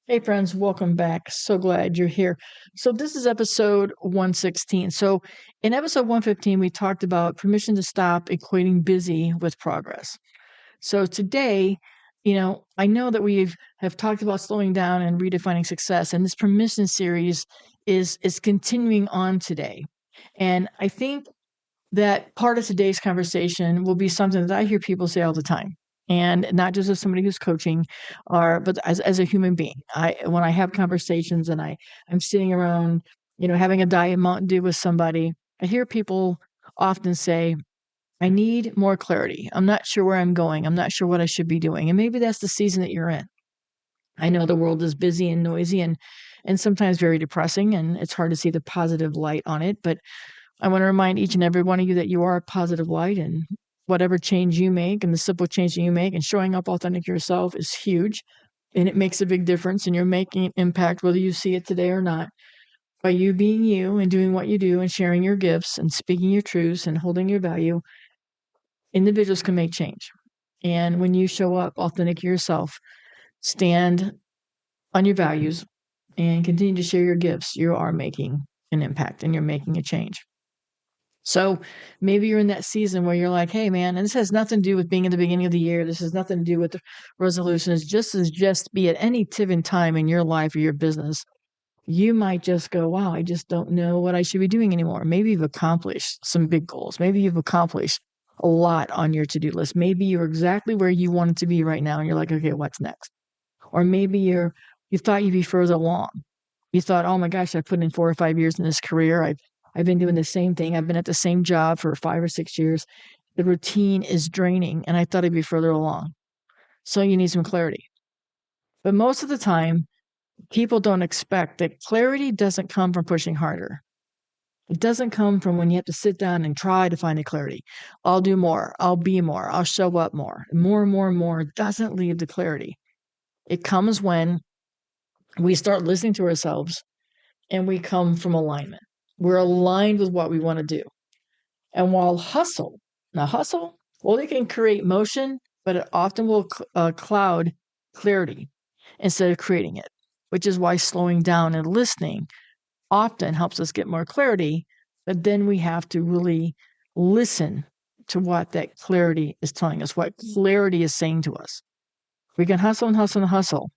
Hey, friends, welcome back. So glad you're here. So, this is episode 116. So, in episode 115, we talked about permission to stop equating busy with progress. So, today, I know that have talked about slowing down and redefining success, and this permission series is continuing on today. And I think that part of today's conversation will be something that I hear people say all the time. And not just as somebody who's coaching, but as a human being. When I have conversations and I'm sitting around, having a Diet Mountain Dew with somebody, I hear people often say, I need more clarity. I'm not sure where I'm going. I'm not sure what I should be doing. And maybe that's the season that you're in. I know the world is busy and noisy and sometimes very depressing, and it's hard to see the positive light on it. But I want to remind each and every one of you that you are a positive light, and whatever change you make and the simple change that you make and showing up authentic yourself is huge. And it makes a big difference, and you're making an impact whether you see it today or not. By you being you and doing what you do and sharing your gifts and speaking your truths and holding your value, individuals can make change. And when you show up authentic yourself, stand on your values and continue to share your gifts, you are making an impact and you're making a change. So maybe you're in that season where you're like, hey, man, and this has nothing to do with being in the beginning of the year. This has nothing to do with the resolutions. Just be at any given time in your life or your business. You might just go, wow, I just don't know what I should be doing anymore. Maybe you've accomplished some big goals. Maybe you've accomplished a lot on your to-do list. Maybe you're exactly where you wanted to be right now. And you're like, okay, what's next? Or maybe you thought you'd be further along. You thought, oh my gosh, I put in 4 or 5 years in this career. I've been doing the same thing. I've been at the same job for 5 or 6 years. The routine is draining, and I thought I'd be further along. So you need some clarity. But most of the time, people don't expect that clarity doesn't come from pushing harder. It doesn't come from when you have to sit down and try to find the clarity. I'll do more. I'll be more. I'll show up more. More and more and more doesn't lead to clarity. It comes when we start listening to ourselves and we come from alignment. We're aligned with what we want to do. And while hustle, well, it can create motion, but it often will cloud clarity instead of creating it, which is why slowing down and listening often helps us get more clarity. But then we have to really listen to what that clarity is telling us, what clarity is saying to us. We can hustle and hustle and hustle,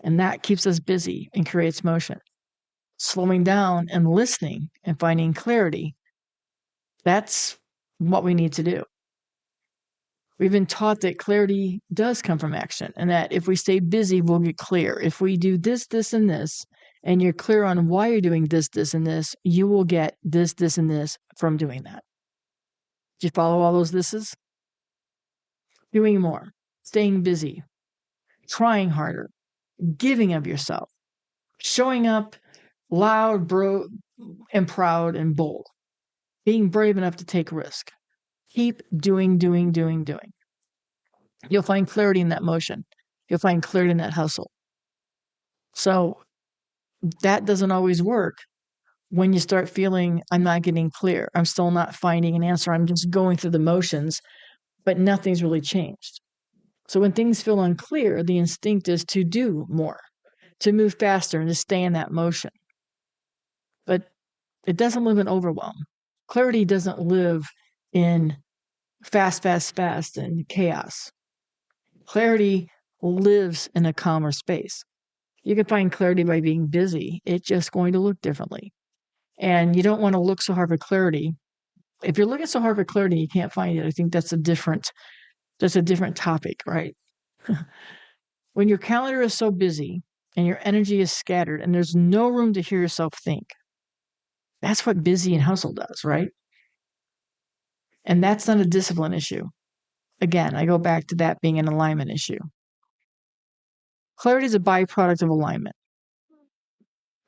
and that keeps us busy and creates motion. Slowing down and listening and finding clarity, that's what we need to do. We've been taught that clarity does come from action and that if we stay busy, we'll get clear. If we do this, this, and this, and you're clear on why you're doing this, this, and this, you will get this, this, and this from doing that. Do you follow all those thises? Doing more, staying busy, trying harder, giving of yourself, showing up loud, and proud and bold, being brave enough to take risk. Keep doing. You'll find clarity in that motion. You'll find clarity in that hustle. So that doesn't always work when you start feeling I'm not getting clear. I'm still not finding an answer. I'm just going through the motions, but nothing's really changed. So when things feel unclear, the instinct is to do more, to move faster and to stay in that motion. But it doesn't live in overwhelm. Clarity doesn't live in fast and chaos. Clarity lives in a calmer space. You can find clarity by being busy. It's just going to look differently. And you don't want to look so hard for clarity. If you're looking so hard for clarity, you can't find it. I think that's a different topic, right? When your calendar is so busy and your energy is scattered and there's no room to hear yourself think, that's what busy and hustle does, right? And that's not a discipline issue. Again, I go back to that being an alignment issue. Clarity is a byproduct of alignment.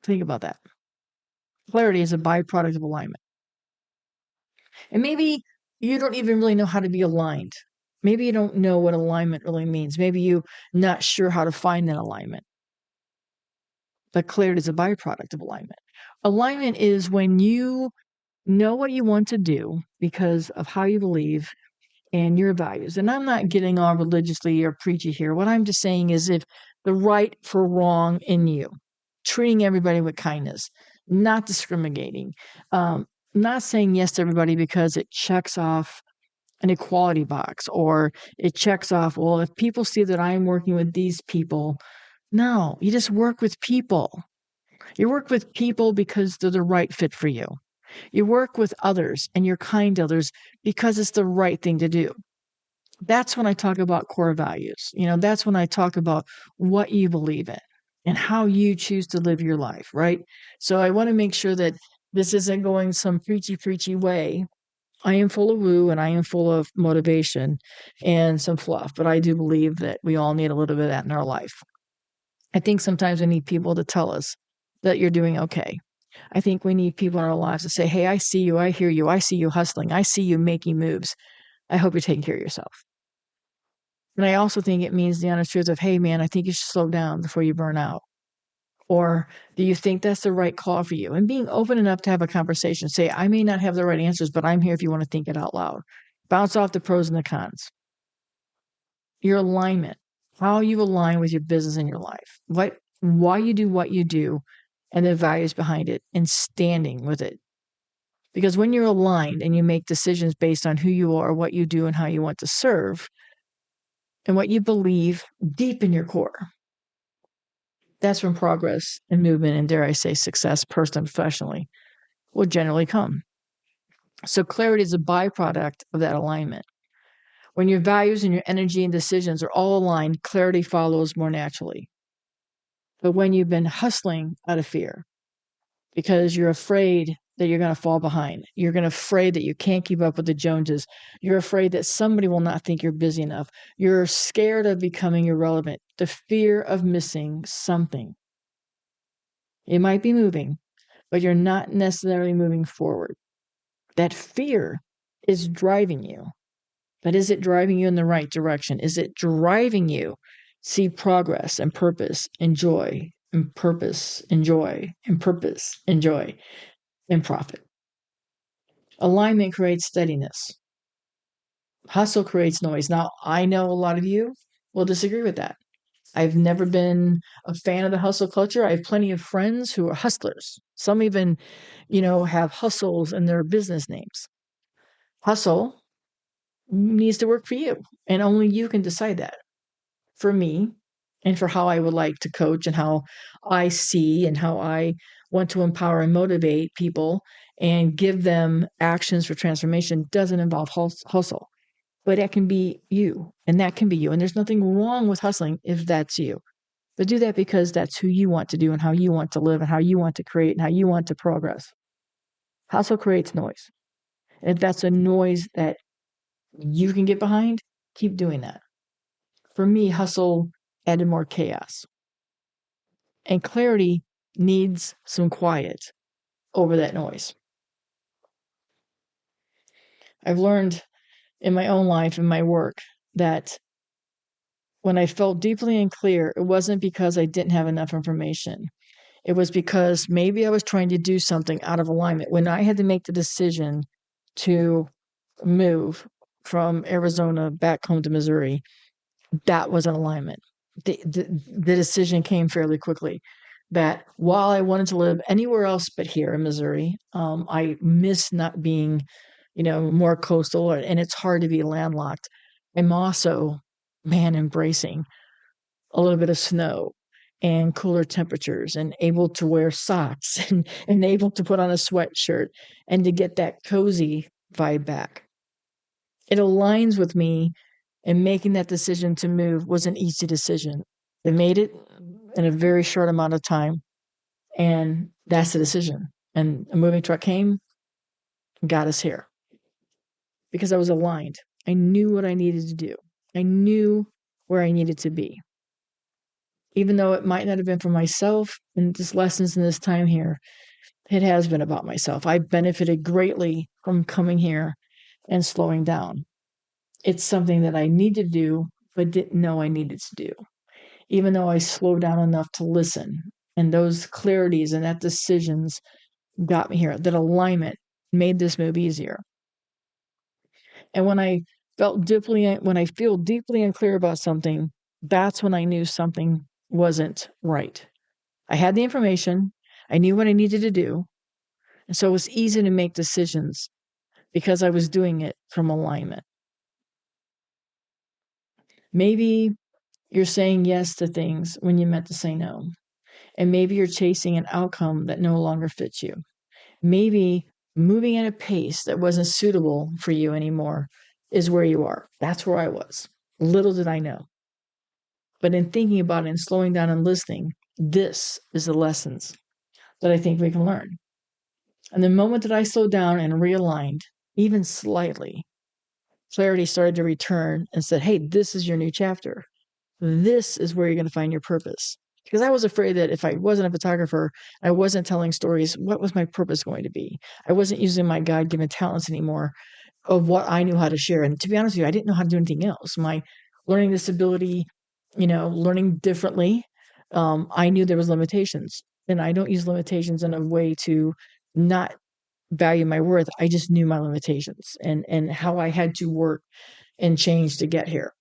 Think about that. Clarity is a byproduct of alignment. And maybe you don't even really know how to be aligned. Maybe you don't know what alignment really means. Maybe you're not sure how to find that alignment. But clarity is a byproduct of alignment. Alignment is when you know what you want to do because of how you believe and your values. And I'm not getting all religiously or preachy here. What I'm just saying is if the right for wrong in you, treating everybody with kindness, not discriminating, not saying yes to everybody because it checks off an equality box or it checks off, well, if people see that I'm working with these people, no, you just work with people. You work with people because they're the right fit for you. You work with others and you're kind to others because it's the right thing to do. That's when I talk about core values. That's when I talk about what you believe in and how you choose to live your life, right? So I want to make sure that this isn't going some preachy way. I am full of woo and I am full of motivation and some fluff, but I do believe that we all need a little bit of that in our life. I think sometimes we need people to tell us that you're doing okay. I think we need people in our lives to say, hey, I see you, I hear you, I see you hustling, I see you making moves. I hope you're taking care of yourself. And I also think it means the honest truth of, hey, man, I think you should slow down before you burn out. Or do you think that's the right call for you? And being open enough to have a conversation. Say, I may not have the right answers, but I'm here if you want to think it out loud. Bounce off the pros and the cons. Your alignment, how you align with your business and your life, why you do what you do, and the values behind it, and standing with it. Because when you're aligned and you make decisions based on who you are, what you do, and how you want to serve, and what you believe deep in your core, that's when progress and movement, and dare I say success, personally and professionally, will generally come. So clarity is a byproduct of that alignment. When your values and your energy and decisions are all aligned, clarity follows more naturally. But when you've been hustling out of fear because you're afraid that you're going to fall behind, you're afraid that you can't keep up with the Joneses, you're afraid that somebody will not think you're busy enough, you're scared of becoming irrelevant, the fear of missing something. It might be moving, but you're not necessarily moving forward. That fear is driving you. But is it driving you in the right direction? Is it driving you see progress and purpose and joy and purpose and joy and purpose and joy and profit? Alignment creates steadiness. Hustle creates noise. Now, I know a lot of you will disagree with that. I've never been a fan of the hustle culture. I have plenty of friends who are hustlers. Some even, have hustles in their business names. Hustle needs to work for you, and only you can decide that. For me, and for how I would like to coach and how I see and how I want to empower and motivate people and give them actions for transformation doesn't involve hustle. But that can be you, and that can be you. And there's nothing wrong with hustling if that's you. But do that because that's who you want to do and how you want to live and how you want to create and how you want to progress. Hustle creates noise. And if that's a noise that you can get behind, keep doing that. For me, hustle added more chaos. And clarity needs some quiet over that noise. I've learned in my own life and my work that when I felt deeply unclear, it wasn't because I didn't have enough information. It was because maybe I was trying to do something out of alignment. When I had to make the decision to move from Arizona back home to Missouri, that was an alignment. The decision came fairly quickly that while I wanted to live anywhere else but here in Missouri, I miss not being, more coastal, and it's hard to be landlocked. I'm also, embracing a little bit of snow and cooler temperatures and able to wear socks and able to put on a sweatshirt and to get that cozy vibe back. It aligns with me, and making that decision to move was an easy decision. I made it in a very short amount of time, and that's the decision. And a moving truck came and got us here because I was aligned. I knew what I needed to do. I knew where I needed to be. Even though it might not have been for myself and just lessons in this time here, it has been about myself. I benefited greatly from coming here and slowing down. It's something that I need to do, but didn't know I needed to do. Even though I slowed down enough to listen, and those clarities and that decisions got me here, that alignment made this move easier. And when I feel deeply unclear about something, that's when I knew something wasn't right. I had the information. I knew what I needed to do. And so it was easy to make decisions because I was doing it from alignment. Maybe you're saying yes to things when you meant to say no. And maybe you're chasing an outcome that no longer fits you. Maybe moving at a pace that wasn't suitable for you anymore is where you are. That's where I was. Little did I know. But in thinking about it and slowing down and listening, this is the lessons that I think we can learn. And the moment that I slowed down and realigned, even slightly, clarity started to return and said, hey, this is your new chapter. This is where you're going to find your purpose. Because I was afraid that if I wasn't a photographer, I wasn't telling stories, what was my purpose going to be? I wasn't using my God-given talents anymore of what I knew how to share. And to be honest with you, I didn't know how to do anything else. My learning disability, learning differently, I knew there was limitations. And I don't use limitations in a way to not value my worth. I just knew my limitations and how I had to work and change to get here.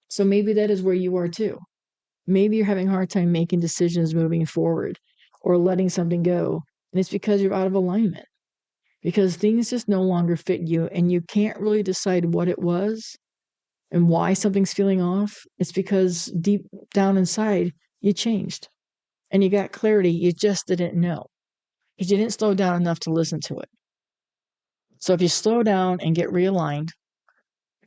So maybe that is where you are too. Maybe you're having a hard time making decisions moving forward or letting something go. And it's because you're out of alignment, because things just no longer fit you and you can't really decide what it was and why something's feeling off. It's because deep down inside, you changed and you got clarity. You just didn't know because you didn't slow down enough to listen to it. So if you slow down and get realigned,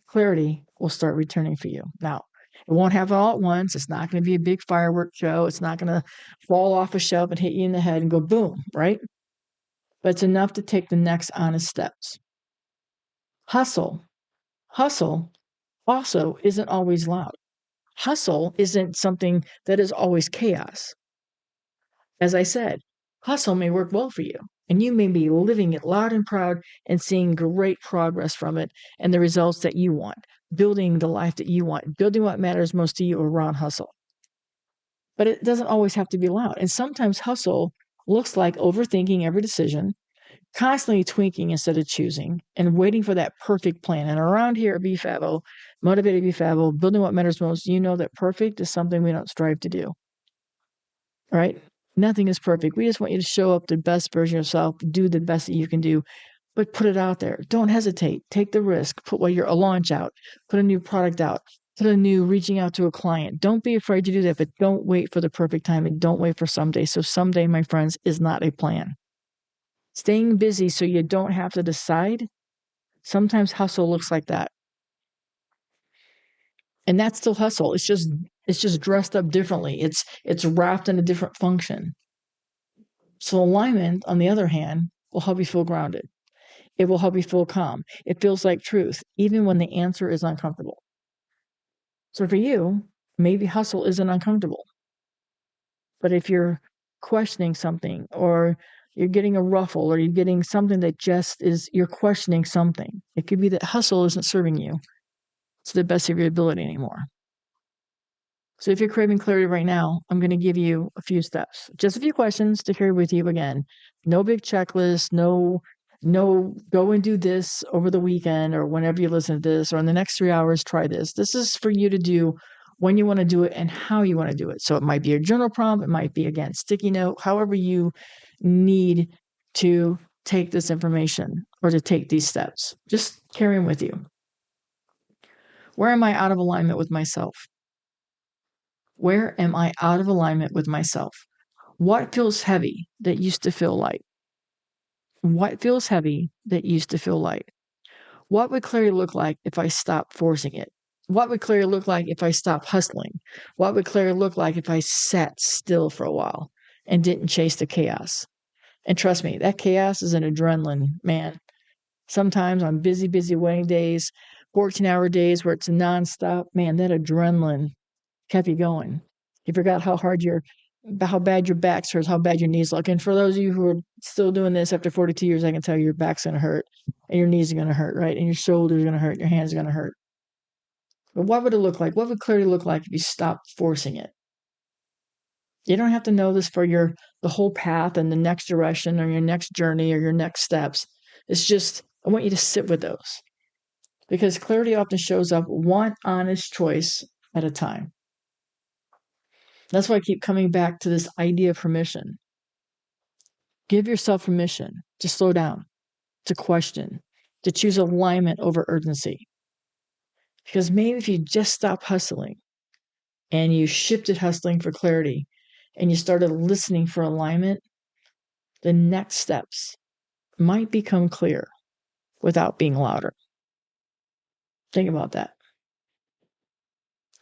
clarity will start returning for you. Now, it won't happen all at once. It's not going to be a big fireworks show. It's not going to fall off a shelf and hit you in the head and go boom, right? But it's enough to take the next honest steps. Hustle also isn't always loud. Hustle isn't something that is always chaos. As I said, hustle may work well for you, and you may be living it loud and proud and seeing great progress from it and the results that you want, building the life that you want, building what matters most to you around hustle. But it doesn't always have to be loud. And sometimes hustle looks like overthinking every decision, constantly tweaking instead of choosing, and waiting for that perfect plan. And around here at BFABO, Motivated BFABO, building what matters most, you know that perfect is something we don't strive to do. Right? Nothing is perfect. We just want you to show up the best version of yourself, do the best that you can do, but put it out there. Don't hesitate. Take the risk. Put a launch out. Put a new product out. Put a new reaching out to a client. Don't be afraid to do that, but don't wait for the perfect time and don't wait for someday. So someday, my friends, is not a plan. Staying busy so you don't have to decide. Sometimes hustle looks like that. And that's still hustle. It's just dressed up differently. It's wrapped in a different function. So alignment, on the other hand, will help you feel grounded. It will help you feel calm. It feels like truth, even when the answer is uncomfortable. So for you, maybe hustle isn't uncomfortable. But if you're questioning something or you're getting a ruffle or you're getting something that just is, you're questioning something. It could be that hustle isn't serving you to the best of your ability anymore. So if you're craving clarity right now, I'm going to give you a few steps, just a few questions to carry with you again. No big checklist, no, go and do this over the weekend or whenever you listen to this or in the next 3 hours, try this. This is for you to do when you want to do it and how you want to do it. So it might be a journal prompt. It might be, again, sticky note, however you need to take this information or to take these steps. Just carry them with you. Where am I out of alignment with myself? Where am I out of alignment with myself? What feels heavy that used to feel light? What feels heavy that used to feel light? What would clarity look like if I stopped forcing it? What would clarity look like if I stopped hustling? What would clarity look like if I sat still for a while and didn't chase the chaos? And trust me, that chaos is an adrenaline, man. Sometimes on busy wedding days, 14-hour days where it's nonstop, man, that adrenaline kept you going. You forgot how bad your back hurts, how bad your knees look. And for those of you who are still doing this after 42 years, I can tell you your back's going to hurt and your knees are going to hurt, right? And your shoulders are going to hurt, your hands are going to hurt. But what would it look like? What would clarity look like if you stopped forcing it? You don't have to know this for the whole path and the next direction or your next journey or your next steps. It's just, I want you to sit with those because clarity often shows up one honest choice at a time. That's why I keep coming back to this idea of permission. Give yourself permission to slow down, to question, to choose alignment over urgency. Because maybe if you just stop hustling and you shifted hustling for clarity and you started listening for alignment, the next steps might become clear without being louder. Think about that.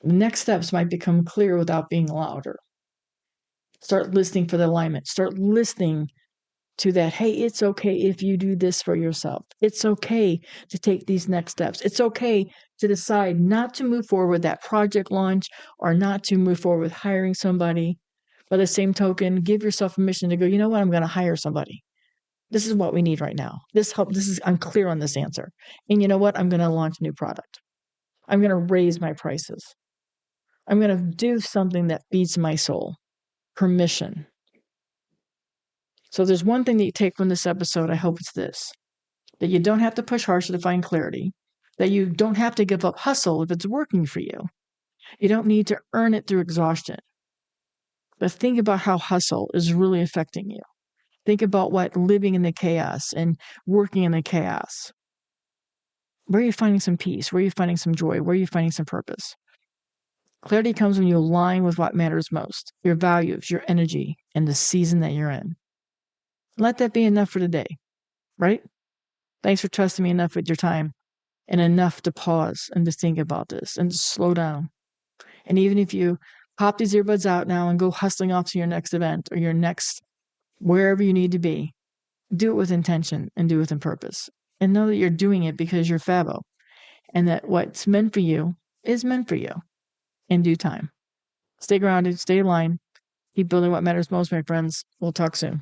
The next steps might become clear without being louder. Start listening for the alignment. Start listening to that. Hey, it's okay if you do this for yourself. It's okay to take these next steps. It's okay to decide not to move forward with that project launch or not to move forward with hiring somebody. By the same token, give yourself permission to go, you know what, I'm going to hire somebody. This is what we need right now. I'm clear on this answer. And you know what? I'm going to launch a new product. I'm going to raise my prices. I'm going to do something that feeds my soul. Permission. So there's one thing that you take from this episode. I hope it's this, that you don't have to push harder to find clarity, that you don't have to give up hustle if it's working for you. You don't need to earn it through exhaustion. But think about how hustle is really affecting you. Think about what living in the chaos and working in the chaos. Where are you finding some peace? Where are you finding some joy? Where are you finding some purpose? Clarity comes when you align with what matters most, your values, your energy, and the season that you're in. Let that be enough for today, right? Thanks for trusting me enough with your time and enough to pause and to think about this and to slow down. And even if you pop these earbuds out now and go hustling off to your next event or your next wherever you need to be, do it with intention and do it with purpose. And know that you're doing it because you're Fabo and that what's meant for you is meant for you in due time. Stay grounded, stay aligned, keep building what matters most, my friends. We'll talk soon.